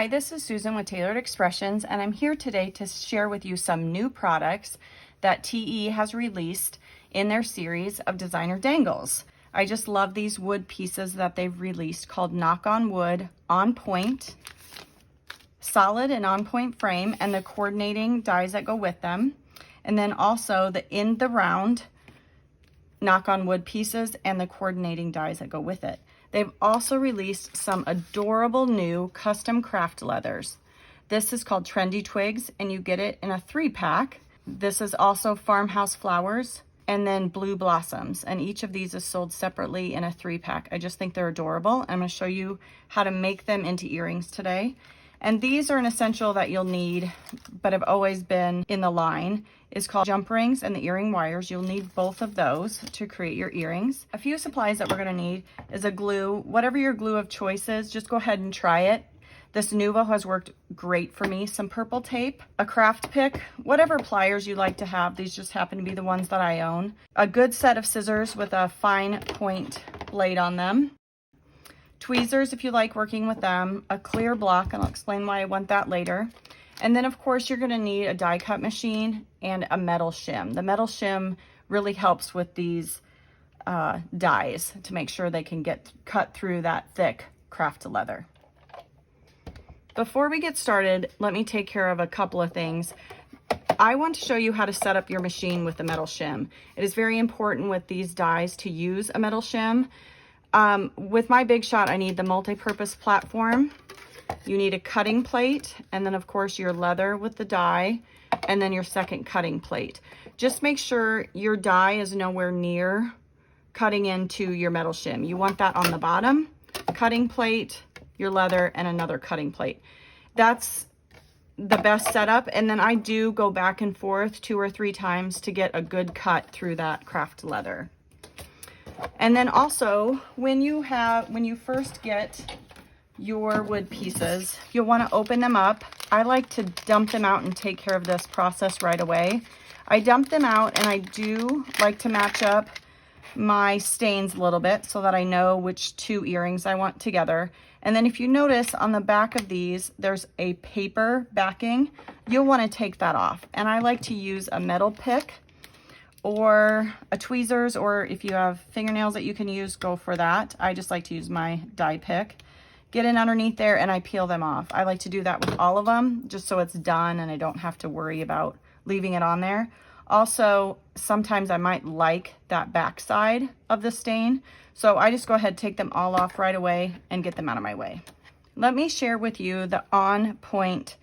Hi, this is Susan with Tailored Expressions, and I'm here today to share with you some new products that TE has released in their series of designer dangles. I just love these wood pieces that they've released called Knock on Wood, on point, solid and on point frame, and the coordinating dies that go with them. And then also the in the round knock on wood pieces and the coordinating dies that go with it. They've also released some adorable new custom craft leathers. This is called Trendy Twigs, and you get it in a 3-pack. This is also Farmhouse Flowers and then Blue Blossoms, and each of these is sold separately in a 3-pack. I just think they're adorable. I'm going to show you how to make them into earrings today. And these are an essential that you'll need, but have always been in the line, is called jump rings and the earring wires. You'll need both of those to create your earrings. A few supplies that we're gonna need is a glue. Whatever your glue of choice is, just go ahead and try it. This Nuvo has worked great for me. Some purple tape, a craft pick, whatever pliers you like to have. These just happen to be the ones that I own. A good set of scissors with a fine point blade on them. Tweezers if you like working with them, a clear block, and I'll explain why I want that later. And then of course you're gonna need a die cut machine and a metal shim. The metal shim really helps with these dies to make sure they can get cut through that thick craft leather. Before we get started, let me take care of a couple of things. I want to show you how to set up your machine with the metal shim. It is very important with these dies to use a metal shim. With my Big Shot, I need the multi-purpose platform. You need a cutting plate, and then of course your leather with the die, and then your second cutting plate. Just make sure your die is nowhere near cutting into your metal shim. You want that on the bottom, cutting plate, your leather, and another cutting plate. That's the best setup, and then I do go back and forth 2 or 3 times to get a good cut through that craft leather. And then also, when you first get your wood pieces, you'll want to open them up. I like to dump them out and take care of this process right away. I dump them out, and I do like to match up my stains a little bit so that I know which 2 earrings I want together. And then if you notice on the back of these, there's a paper backing. You'll want to take that off. And I like to use a metal pick or a tweezers, or if you have fingernails that you can use, go for that. I just like to use my die pick. Get in underneath there and I peel them off. I like to do that with all of them just so it's done and I don't have to worry about leaving it on there. Also, sometimes I might like that back side of the stain, so I just go ahead, take them all off right away and get them out of my way. Let me share with you the on point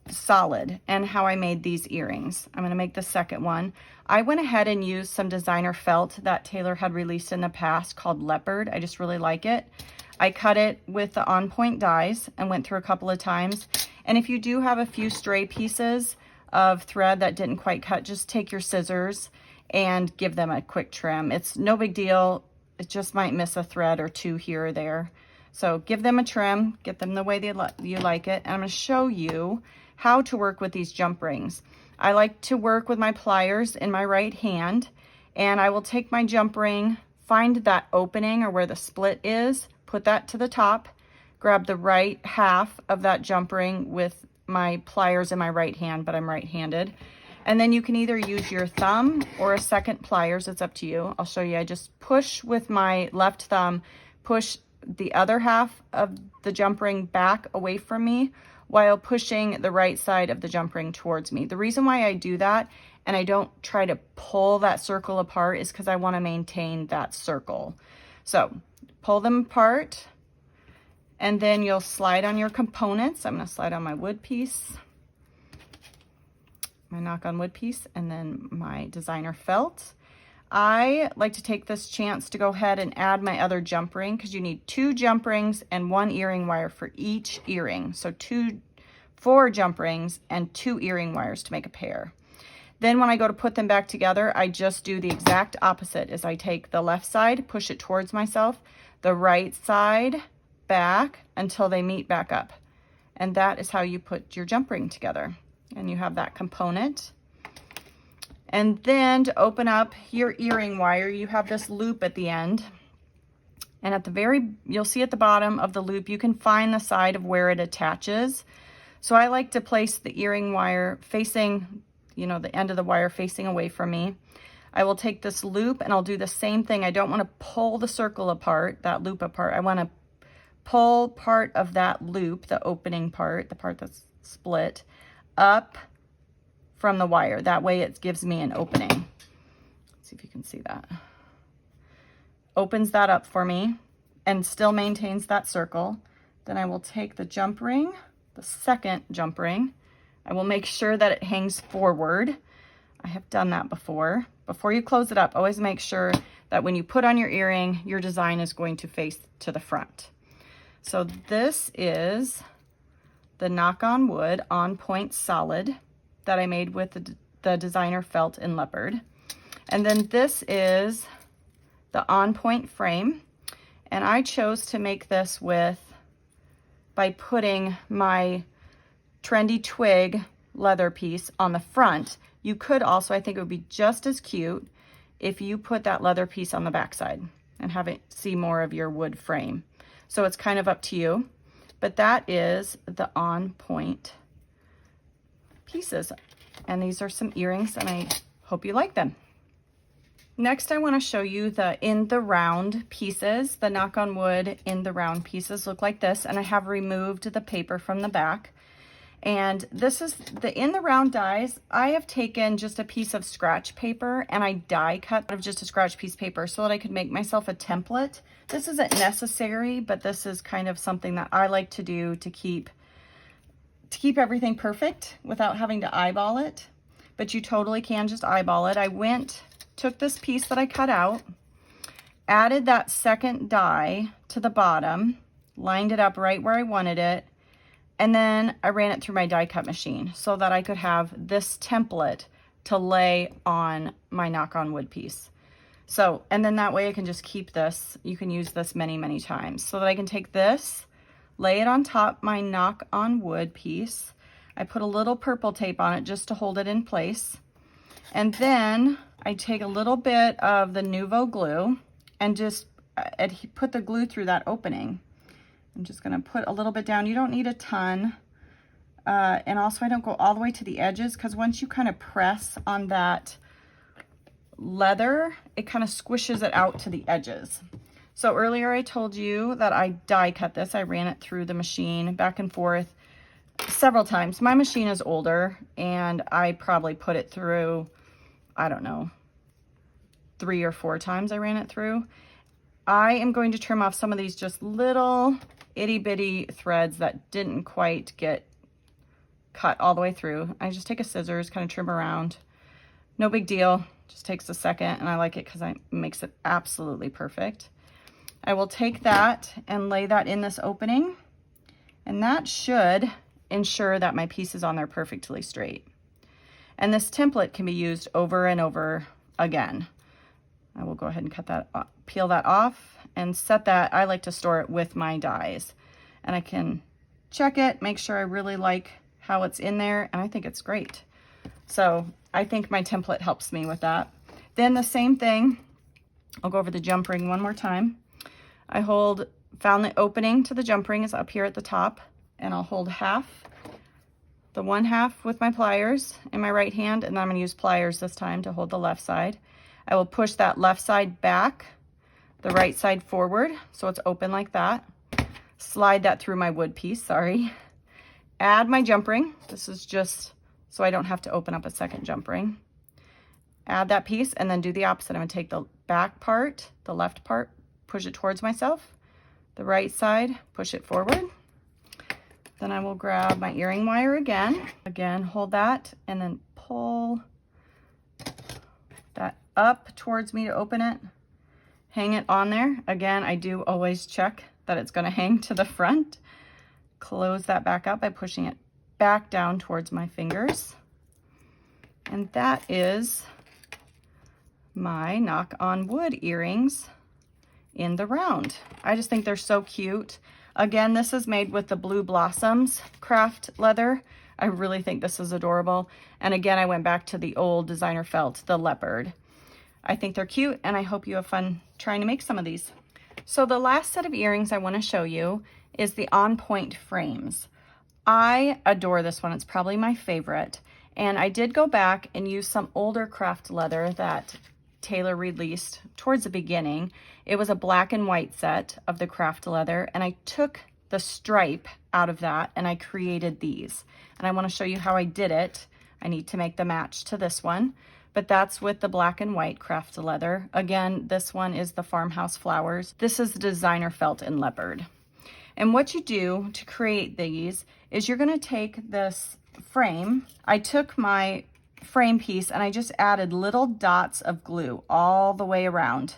solid and how I made these earrings. I'm going to make the second one. I went ahead and used some designer felt that Taylor had released in the past called Leopard. I just really like it. I cut it with the on point dies and went through a couple of times. And if you do have a few stray pieces of thread that didn't quite cut, just take your scissors and give them a quick trim. It's no big deal. It just might miss a thread or 2 here or there. So give them a trim, get them the way you like it. And I'm going to show you how to work with these jump rings. I like to work with my pliers in my right hand, and I will take my jump ring, find that opening or where the split is, put that to the top, grab the right half of that jump ring with my pliers in my right hand, but I'm right-handed. And then you can either use your thumb or a second pliers, it's up to you. I'll show you. I just push with my left thumb, push the other half of the jump ring back away from me while pushing the right side of the jump ring towards me. The reason why I do that and I don't try to pull that circle apart is because I want to maintain that circle. So pull them apart, and then you'll slide on your components. I'm going to slide on my wood piece, my knock on wood piece, and then my designer felt. I like to take this chance to go ahead and add my other jump ring because you need 2 jump rings and 1 earring wire for each earring. So 4 jump rings and 2 earring wires to make a pair. Then when I go to put them back together, I just do the exact opposite. Is I take the left side, push it towards myself, the right side back until they meet back up. And that is how you put your jump ring together. And you have that component. And then to open up your earring wire, you have this loop at the end. And at the very, you'll see at the bottom of the loop, you can find the side of where it attaches. So I like to place the earring wire facing, you know, the end of the wire facing away from me. I will take this loop and I'll do the same thing. I don't want to pull the circle apart, that loop apart. I want to pull part of that loop, the opening part, the part that's split, up from the wire. That way it gives me an opening. Let's see if you can see that. Opens that up for me and still maintains that circle. Then I will take the jump ring, the second jump ring. I will make sure that it hangs forward. I have done that before. Before you close it up, always make sure that when you put on your earring, your design is going to face to the front. So this is the Knock on Wood On Point Solid that I made with the designer felt in leopard. And then this is the On Point frame. And I chose to make this by putting my trendy twig leather piece on the front. You could also, I think it would be just as cute if you put that leather piece on the backside and have it see more of your wood frame. So it's kind of up to you, but that is the On Point pieces. And these are some earrings and I hope you like them. Next, I want to show you the in the round pieces. The Knock on Wood in the round pieces look like this, and I have removed the paper from the back. And this is the in the round dies. I have taken just a piece of scratch paper and I die cut out of just a scratch piece paper so that I could make myself a template. This isn't necessary, but this is kind of something that I like to do to keep everything perfect without having to eyeball it. But you totally can just eyeball it. Took this piece that I cut out, added that second die to the bottom, lined it up right where I wanted it, and then I ran it through my die cut machine so that I could have this template to lay on my Knock on Wood piece. So, and then that way I can just keep this. You can use this many, many times so that I can take this, lay it on top my Knock on Wood piece. I put a little purple tape on it just to hold it in place. And then I take a little bit of the Nuvo glue and just put the glue through that opening. I'm just gonna put a little bit down. You don't need a ton. And also I don't go all the way to the edges because once you kind of press on that leather, it kind of squishes it out to the edges. So earlier I told you that I die cut this. I ran it through the machine back and forth several times. My machine is older and I probably put it through, I don't know, 3 or 4 times I ran it through. I am going to trim off some of these just little itty bitty threads that didn't quite get cut all the way through. I just take a scissors, kind of trim around. No big deal, just takes a second, and I like it because it makes it absolutely perfect. I will take that and lay that in this opening, and that should ensure that my piece is on there perfectly straight. And this template can be used over and over again. I will go ahead and cut that off, peel that off and set that. I like to store it with my dies, and I can check it, make sure I really like how it's in there, and I think it's great. So I think my template helps me with that. Then the same thing, I'll go over the jump ring one more time. I found the opening to the jump ring is up here at the top, and I'll hold the one half with my pliers in my right hand, and then I'm gonna use pliers this time to hold the left side. I will push that left side back, the right side forward, so it's open like that. Slide that through my wood piece, sorry. Add my jump ring. This is just so I don't have to open up a second jump ring. Add that piece and then do the opposite. I'm gonna take the back part, the left part, push it towards myself. The right side, push it forward. Then I will grab my earring wire again. Again, hold that and then pull that up towards me to open it. Hang it on there. Again, I do always check that it's gonna hang to the front. Close that back up by pushing it back down towards my fingers. And that is my Knock on Wood earrings in the round. I just think they're so cute. Again, this is made with the Blue Blossoms craft leather. I really think this is adorable. And again, I went back to the old designer felt, the leopard. I think they're cute, and I hope you have fun trying to make some of these. So the last set of earrings I want to show you is the On Point frames. I adore this one. It's probably my favorite. And I did go back and use some older craft leather that Taylor released towards the beginning. It was a black and white set of the craft leather, and I took the stripe out of that and I created these. And I want to show you how I did it. I need to make the match to this one, but that's with the black and white craft leather. Again, this one is the Farmhouse Flowers. This is the designer felt in leopard. And what you do to create these is you're going to take this frame. I took my frame piece and I just added little dots of glue all the way around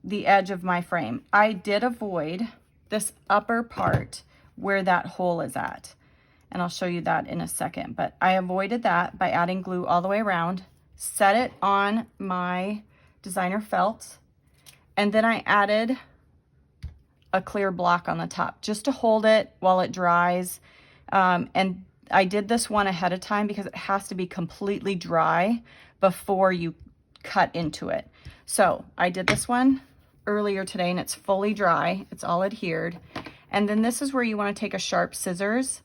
the edge of my frame. I did avoid this upper part where that hole is at, and I'll show you that in a second, but I avoided that by adding glue all the way around, set it on my designer felt, and then I added a clear block on the top just to hold it while it dries. And I did this one ahead of time because it has to be completely dry before you cut into it. So I did this one earlier today and it's fully dry. It's all adhered. And then this is where you want to take a sharp scissors.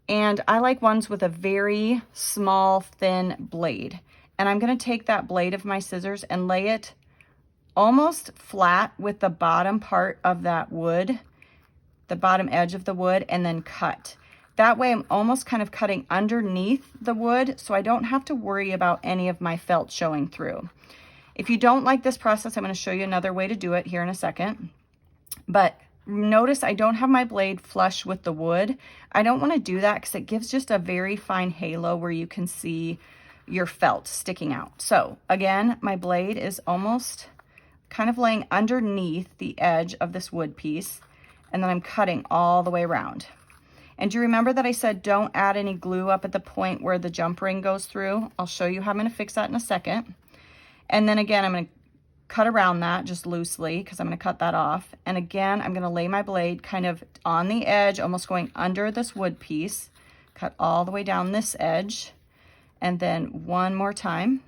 And I like ones with a very small, thin blade. And I'm going to take that blade of my scissors and lay it almost flat with the bottom part of that wood, the bottom edge of the wood, and then cut. That way I'm almost kind of cutting underneath the wood, so I don't have to worry about any of my felt showing through. If you don't like this process, I'm going to show you another way to do it here in a second. But notice I don't have my blade flush with the wood. I don't want to do that because it gives just a very fine halo where you can see your felt sticking out. So again, my blade is almost kind of laying underneath the edge of this wood piece, and then I'm cutting all the way around. And do you remember that I said don't add any glue up at the point where the jump ring goes through? I'll show you how I'm going to fix that in a second. And then again, I'm going to cut around that just loosely because I'm going to cut that off. And again, I'm going to lay my blade kind of on the edge, almost going under this wood piece, cut all the way down this edge, and then one more time.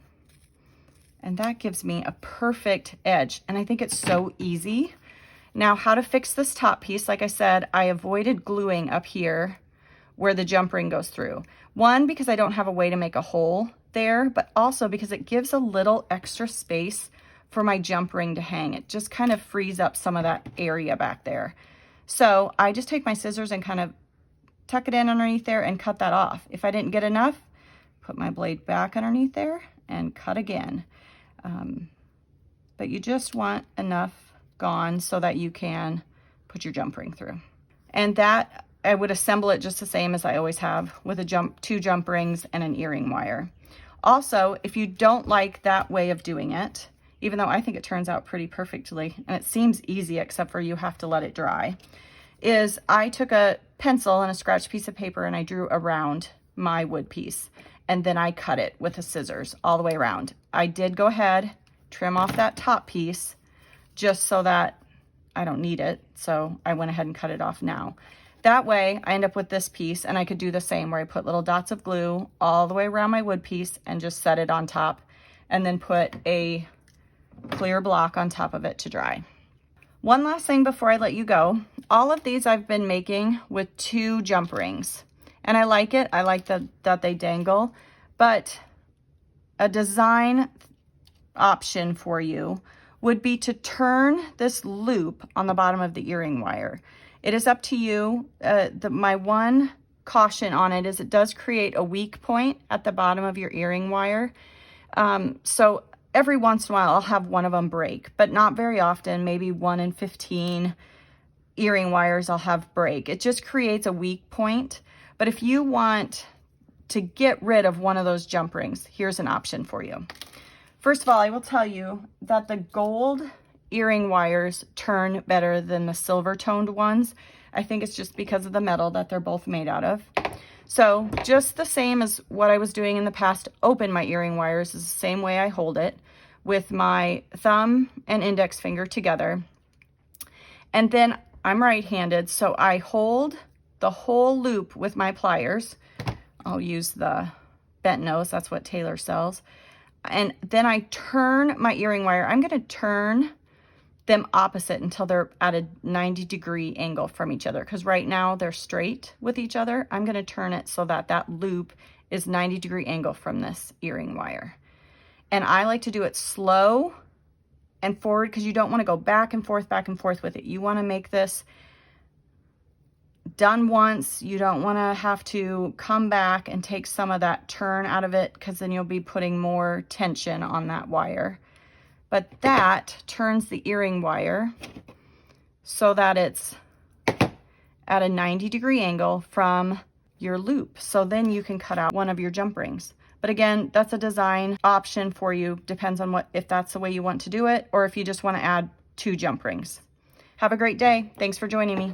And that gives me a perfect edge. And I think it's so easy. Now, how to fix this top piece, like I said, I avoided gluing up here where the jump ring goes through. One, because I don't have a way to make a hole there, but also because it gives a little extra space for my jump ring to hang. It just kind of frees up some of that area back there. So I just take my scissors and kind of tuck it in underneath there and cut that off. If I didn't get enough, put my blade back underneath there and cut again. But you just want enough gone so that you can put your jump ring through. And that, I would assemble it just the same as I always have with two jump rings and an earring wire. Also, if you don't like that way of doing it, even though I think it turns out pretty perfectly, and it seems easy except for you have to let it dry, is I took a pencil and a scratch piece of paper and I drew around my wood piece. And then I cut it with the scissors all the way around. I did go ahead, trim off that top piece just so that I don't need it. So I went ahead and cut it off now. That way I end up with this piece, and I could do the same where I put little dots of glue all the way around my wood piece and just set it on top and then put a clear block on top of it to dry. One last thing before I let you go. All of these I've been making with 2 jump rings. And I like it. I like that they dangle. But a design option for you would be to turn this loop on the bottom of the earring wire. It is up to you. My one caution on it is it does create a weak point at the bottom of your earring wire. So every once in a while I'll have one of them break, but not very often. Maybe 1 in 15 earring wires I'll have break. It just creates a weak point. But if you want to get rid of one of those jump rings, here's an option for you. First of all, I will tell you that the gold earring wires turn better than the silver toned ones. I think it's just because of the metal that they're both made out of. So just the same as what I was doing in the past, open my earring wires is the same way I hold it, with my thumb and index finger together. And then I'm right-handed, so I hold the whole loop with my pliers. I'll use the bent nose, that's what Taylor sells. And then I turn my earring wire. I'm going to turn them opposite until they're at a 90-degree angle from each other, because right now they're straight with each other. I'm going to turn it so that that loop is 90-degree angle from this earring wire. And I like to do it slow and forward, because you don't want to go back and forth with it. You want to make this done once. You don't want to have to come back and take some of that turn out of it, because then you'll be putting more tension on that wire. But that turns the earring wire so that it's at a 90-degree angle from your loop. So then you can cut out one of your jump rings. But again, that's a design option for you. Depends on if that's the way you want to do it, or if you just want to add 2 jump rings. Have a great day. Thanks for joining me.